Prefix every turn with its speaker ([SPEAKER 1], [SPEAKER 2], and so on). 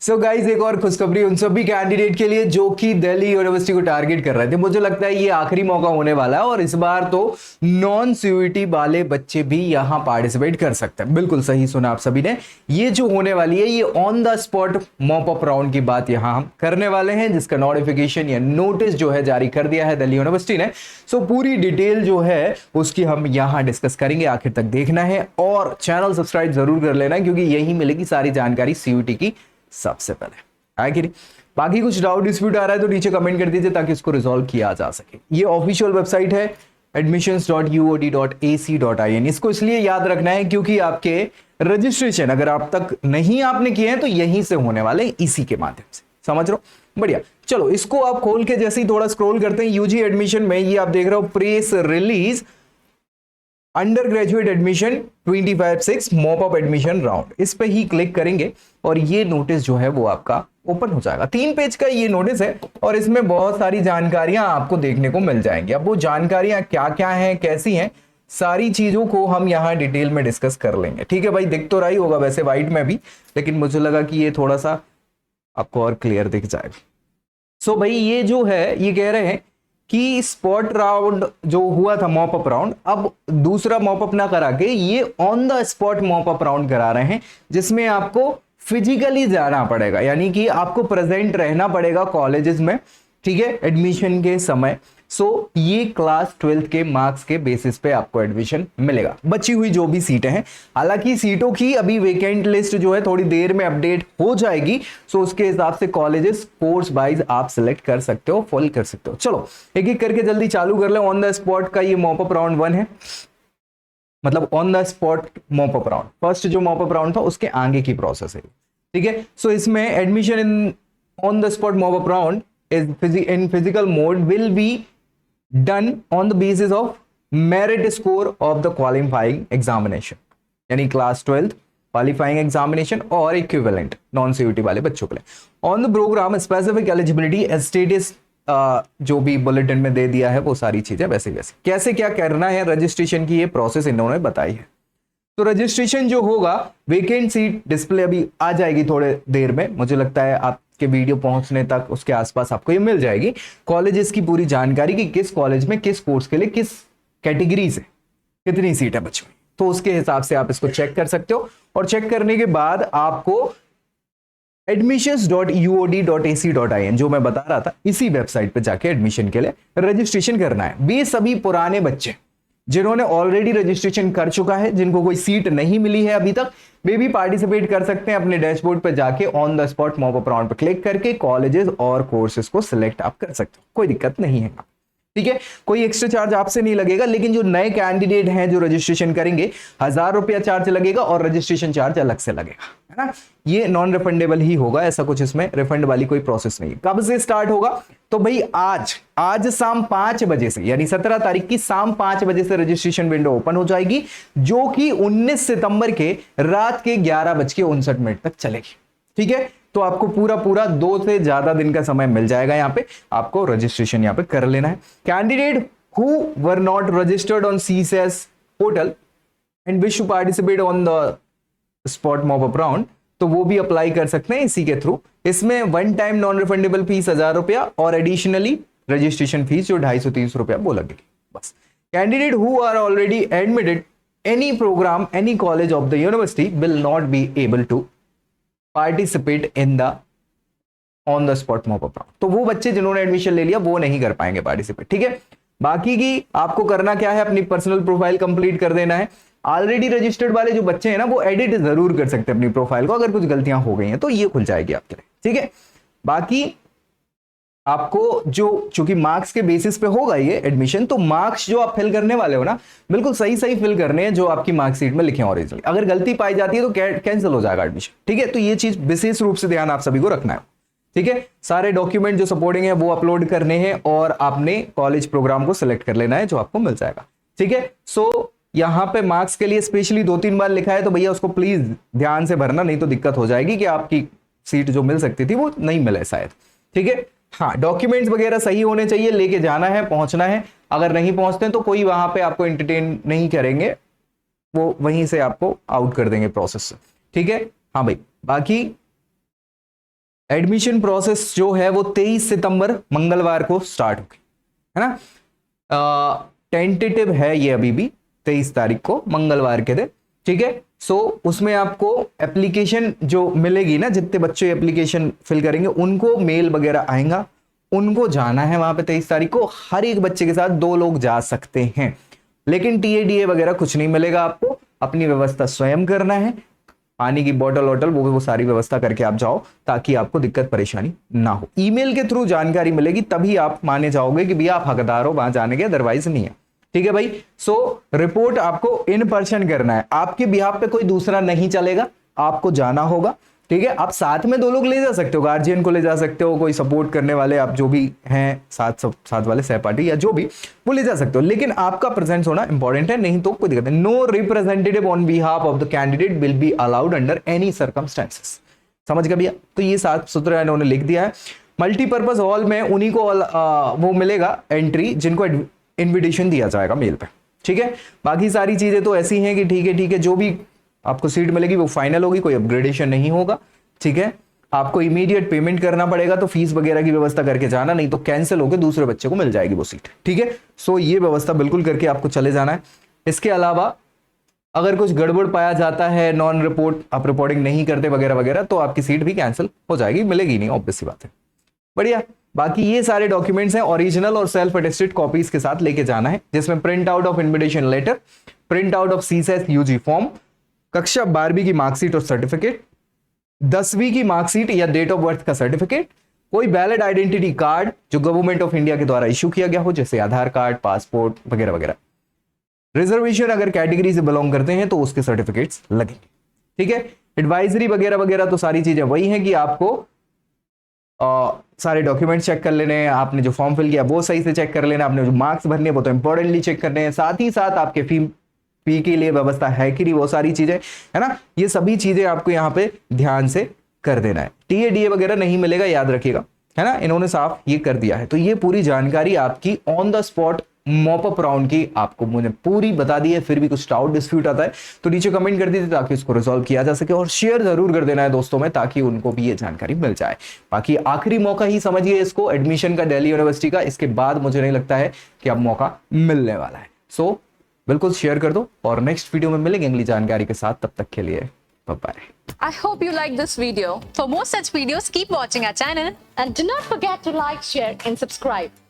[SPEAKER 1] So guys एक और खुशखबरी उन सभी कैंडिडेट के लिए जो कि दिल्ली यूनिवर्सिटी को टारगेट कर रहे थे। मुझे लगता है ये आखिरी मौका होने वाला है और इस बार तो नॉन सीयूईटी वाले बच्चे भी यहां पार्टिसिपेट कर सकते हैं। बिल्कुल सही सुना आप सभी ने। ये जो होने वाली है ये on the spot mop up round की बात यहां हम करने वाले हैं, जिसका नोटिफिकेशन या नोटिस जो है जारी कर दिया है दिल्ली यूनिवर्सिटी ने। सो पूरी डिटेल जो है उसकी हम यहां डिस्कस करेंगे, आखिर तक देखना है और चैनल सब्सक्राइब जरूर कर लेना क्योंकि यही मिलेगी सारी जानकारी सीयूईटी की सबसे पहले। है कि नहीं? बाकी कुछ डाउट डिस्प्यूट आ रहा है तो नीचे कमेंट कर दीजिए ताकि इसको रिजॉल्व किया जा सके। ये ऑफिशियल वेबसाइट है admissions.uod.ac.in। इसको इसलिए याद रखना है क्योंकि आपके रजिस्ट्रेशन अगर आप तक नहीं आपने किए हैं तो यहीं से होने वाले, इसी के माध्यम से। समझ रहे हो? बढ़िया। चलो इसको आप खोल के जैसे ही थोड़ा स्क्रॉल करते हैं यूजी एडमिशन में, ये आप देख रहे हो press release under graduate admission 25/6 mop up admission round. इस पे ही क्लिक करेंगे और ये नोटिस जो है वो आपका ओपन हो जाएगा। 3 पेज का ये नोटिस है और इसमें बहुत सारी जानकारियां आपको देखने को मिल जाएंगी। अब वो जानकारियां क्या क्या हैं, कैसी हैं, सारी चीजों को हम यहां डिटेल में डिस्कस कर लेंगे। ठीक है भाई, दिख तो रहा ही होगा वैसे व्हाइट में भी, लेकिन मुझे लगा कि ये थोड़ा सा आपको और क्लियर दिख जाएगा। सो भाई ये जो है ये कह रहे हैं कि स्पॉट राउंड जो हुआ था मॉप अप राउंड, अब दूसरा मॉप अप ना करा के ये on the spot mop up round करा रहे हैं, जिसमें आपको फिजिकली जाना पड़ेगा, यानी कि आपको प्रेजेंट रहना पड़ेगा कॉलेजेस में। ठीक है, एडमिशन के समय। सो ये क्लास 12th के मार्क्स के बेसिस पे आपको एडमिशन मिलेगा, बची हुई जो भी सीटें हैं। हालांकि सीटों की अभी वेकेंट लिस्ट जो है थोड़ी देर में अपडेट हो जाएगी, सो उसके हिसाब से कॉलेजेस कोर्स वाइज आप सिलेक्ट कर सकते हो, फॉलो कर सकते हो। चलो एक एक करके जल्दी चालू कर ले। ऑन द स्पॉट का ये मॉप अप राउंड 1 है, मतलब on the spot mop up round. First जो मॉप अप राउंड था उसके आगे की प्रोसेस है। ठीक है, सो इसमें admission in on the spot mop up round is in physical mode will be done on the basis of merit score of the qualifying examination, यानी क्लास 12th क्वालिफाइंग एग्जामिनेशन और equivalent non CUET वाले बच्चों के लिए। On the program specific eligibility status जो भी bulletin में दे दिया है वो सारी चीजें वैसे वैसे कैसे क्या करना है रजिस्ट्रेशन की, ये प्रोसेस इन्होंने बताई है। तो रजिस्ट्रेशन जो होगा, वेकेंट सीट डिस्प्ले अभी आ जाएगी थोड़े देर में, मुझे लगता है आपके वीडियो पहुंचने तक उसके आसपास आपको ये मिल जाएगी। कॉलेजेस की पूरी जानकारी कि किस कॉलेज में किस कोर्स के लिए किस कैटेगरी से कितनी सीट है बची हुई, तो उसके हिसाब से आप इसको चेक कर सकते हो। और चेक करने के बाद आपको admissions.uod.ac.in जो मैं बता रहा था, इसी वेबसाइट पे जाके एडमिशन के लिए रजिस्ट्रेशन करना है। वे सभी पुराने बच्चे जिन्होंने ऑलरेडी रजिस्ट्रेशन कर चुका है, जिनको कोई सीट नहीं मिली है अभी तक, वे भी पार्टिसिपेट कर सकते हैं। अपने डैशबोर्ड पर जाके on the spot mop up round पर क्लिक करके कॉलेजेस और कोर्सेज को सिलेक्ट आप कर सकते हो, कोई दिक्कत नहीं है। ठीक है, कोई एक्स्ट्रा चार्ज आपसे नहीं लगेगा, लेकिन जो नए कैंडिडेट हैं जो रजिस्ट्रेशन करेंगे 1000 रुपया चार्ज लगेगा और रजिस्ट्रेशन चार्ज अलग से लगेगा, है ना। ये नॉन रिफंडेबल ही होगा, ऐसा कुछ इसमें रिफंड वाली कोई प्रोसेस नहीं। कब से स्टार्ट होगा? तो भाई आज शाम 5 बजे से, यानी 17 तारीख की शाम 5 बजे से रजिस्ट्रेशन विंडो ओपन हो जाएगी, जो कि 19 सितंबर के रात के 11:59 तक चलेगी। ठीक है, तो आपको पूरा 2 से ज्यादा दिन का समय मिल जाएगा। यहां पे आपको रजिस्ट्रेशन यहां पे कर लेना है। Candidate who were not registered on CSAS portal and wish to participate on the spot mop up round, तो वो भी अप्लाई कर सकते हैं इसी के थ्रू। इसमें one time non refundable fees 1000 रुपया और एडिशनली रजिस्ट्रेशन फीस जो 250-300 रुपया वो लगेगी बस। Candidate who are already admitted any program any college of the university will not be able to participate in the on the spot mop up round. तो वो बच्चे जिन्होंने एडमिशन ले लिया वो नहीं कर पाएंगे पार्टिसिपेट। ठीक है, बाकी की आपको करना क्या है, अपनी पर्सनल प्रोफाइल कंप्लीट कर देना है। ऑलरेडी रजिस्टर्ड वाले जो बच्चे हैं ना वो एडिट जरूर कर सकते हैं अपनी प्रोफाइल को, अगर कुछ गलतियां हो गई हैं तो ये खुल जाएगी आपके लिए। ठीक है, बाकी आपको जो चूंकि मार्क्स के बेसिस पे होगा ये एडमिशन, तो मार्क्स जो आप फिल करने वाले हो ना बिल्कुल सही फिल करने हैं जो आपकी मार्कशीट में लिखे हैं ओरिजिनली। अगर गलती पाई जाती है तो कैंसिल हो जाएगा एडमिशन। ठीक है, तो ये चीज विशेष रूप से ध्यान आप सभी को रखना है। ठीक है, सारे डॉक्यूमेंट जो सपोर्टिंग है वो अपलोड करने हैं और आपने कॉलेज प्रोग्राम को सिलेक्ट कर लेना है जो आपको मिल जाएगा। ठीक है, सो यहां पे मार्क्स के लिए स्पेशली 2-3 बार लिखा है, तो भैया उसको प्लीज ध्यान से भरना, नहीं तो दिक्कत हो जाएगी कि आपकी सीट जो मिल सकती थी वो नहीं मिले शायद। ठीक है, हाँ डॉक्यूमेंट्स वगैरह सही होने चाहिए, लेके जाना है, पहुंचना है। अगर नहीं पहुंचते तो कोई वहां पे आपको एंटरटेन नहीं करेंगे, वो वहीं से आपको आउट कर देंगे प्रोसेस से। ठीक है, हाँ भाई, बाकी एडमिशन प्रोसेस जो है वो 23 सितंबर मंगलवार को स्टार्ट होगी, है ना। टेंटेटिव है ये अभी भी 23 तारीख को मंगलवार के दिन, ठीक है। सो उसमें आपको एप्लीकेशन जो मिलेगी ना, जितने बच्चे एप्लीकेशन फिल करेंगे उनको मेल वगैरह आएगा, उनको जाना है वहां पे 23 तारीख को। हर एक बच्चे के साथ 2 लोग जा सकते हैं, लेकिन टीएडीए वगैरह कुछ नहीं मिलेगा आपको, अपनी व्यवस्था स्वयं करना है। पानी की बोतल वोटल वो सारी व्यवस्था करके आप जाओ, ताकि आपको दिक्कत परेशानी ना हो। ईमेल के थ्रू जानकारी मिलेगी, तभी आप माने जाओगे कि भैया आप हकदार हो वहां जाने के, अदरवाइज नहीं है, ठीक है भाई। सो रिपोर्ट आपको इन पर्सन करना है, आपके बिहाफ पे कोई दूसरा नहीं चलेगा, आपको जाना होगा, ठीक है। आप साथ में 2 लोग ले जा सकते हो, गार्जियन को ले जा सकते हो, कोई सपोर्ट करने वाले आप जो भी हैं साथ वाले सहपाठी या जो भी, वो ले जा सकते हो, लेकिन आपका प्रेजेंस होना इंपॉर्टेंट है, नहीं तो कोई दिक्कत नहीं। No representative on behalf of the candidate will be allowed under any circumstances. समझ गया भैया। तो ये 7 सूत्र इन्होंने लिख दिया है। मल्टीपर्पज हॉल में उन्हीं को वो मिलेगा एंट्री जिनको इन्विटेशन दिया जाएगा मेल पे, ठीक है। बाकी सारी चीजें तो ऐसी हैं कि ठीक है, जो भी आपको सीट मिलेगी वो फाइनल होगी, कोई अपग्रेडेशन नहीं होगा, ठीक है। आपको इमीडिएट पेमेंट करना पड़ेगा, तो फीस वगैरह की व्यवस्था करके जाना, नहीं तो कैंसिल होकर दूसरे बच्चे को मिल जाएगी वो सीट, ठीक है। सो ये व्यवस्था बिल्कुल करके आपको चले जाना है। इसके अलावा अगर कुछ गड़बड़ पाया जाता है, नॉन रिपोर्ट, आप रिपोर्टिंग नहीं करते वगैरह वगैरह, तो आपकी सीट भी कैंसिल हो जाएगी, मिलेगी नहीं, ऑब्वियस सी बात है। बढ़िया। बाकी ये सारे डॉक्यूमेंट्स हैं, ओरिजिनल और सेल्फ अटेस्टेड कॉपीज के साथ लेके जाना है, जिसमें print out of invitation letter, print out of CSAS UG form, कक्षा 12वीं की मार्कशीट और सर्टिफिकेट, 10वीं की मार्कशीट या डेट ऑफ बर्थ का सर्टिफिकेट, कोई वैलिड आइडेंटिटी कार्ड जो गवर्नमेंट ऑफ इंडिया के द्वारा इशू किया गया हो, जैसे आधार कार्ड, पासपोर्ट वगैरह वगैरह। रिजर्वेशन अगर कैटेगरी से बिलोंग करते हैं तो उसके सर्टिफिकेट्स लगेंगे, ठीक है। एडवाइजरी वगैरह वगैरह तो सारी चीजें वही हैं कि आपको सारे डॉक्यूमेंट चेक कर लेने हैं, आपने जो फॉर्म फिल किया वो सही से चेक कर लेना, आपने जो मार्क्स भरने हैं वो तो इंपॉर्टेंटली चेक करने हैं, साथ ही साथ आपके फी के लिए व्यवस्था है कि नहीं, वो सारी चीजें, है ना। ये सभी चीजें आपको यहाँ पे ध्यान से कर देना है। टीएडीए वगैरह नहीं मिलेगा, याद रखिएगा, है ना, इन्होंने साफ ये कर दिया है। तो ये पूरी जानकारी आपकी on the spot mop up round की आपको मुझे पूरी बता दी है। फिर भी कुछ डाउट डिस्प्यूट आता है तो नीचे कमेंट कर दीजिए, ताकि इसको रिजॉल्व किया जा सके, और शेयर जरूर कर देना है दोस्तों में, ताकि उनको भी ये जानकारी मिल जाए। बाकी आखिरी मौका ही समझिए इसको, एडमिशन का दिल्ली यूनिवर्सिटी का, इसके बाद मुझे नहीं लगता है कि अब मौका मिलने वाला है। सो बिल्कुल शेयर कर दो, और नेक्स्ट वीडियो में मिलेंगे अगली जानकारी के साथ। तब तक के लिए bye bye.
[SPEAKER 2] I hope you like this video. For more such videos, keep watching our channel.
[SPEAKER 3] And do not forget to like, share and subscribe.